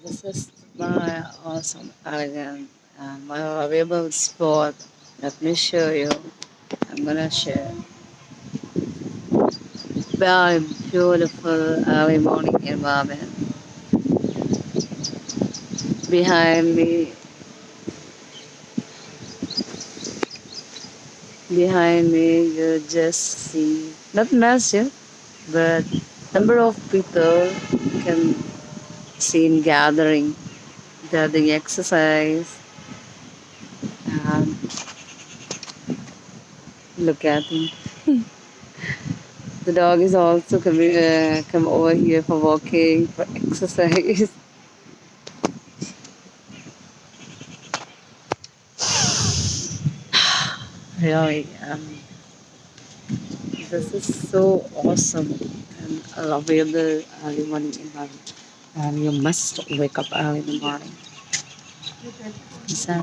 This is my awesome, elegant, and my valuable spot. Let me show you. I'm gonna share. Very beautiful early morning environment. Behind me, you just see not massive, but number of people can seen gathering exercise, and look at him. The dog is also come over here for walking, for exercise. Really, this is so awesome and lovable early morning environment. And you must wake up early in the morning.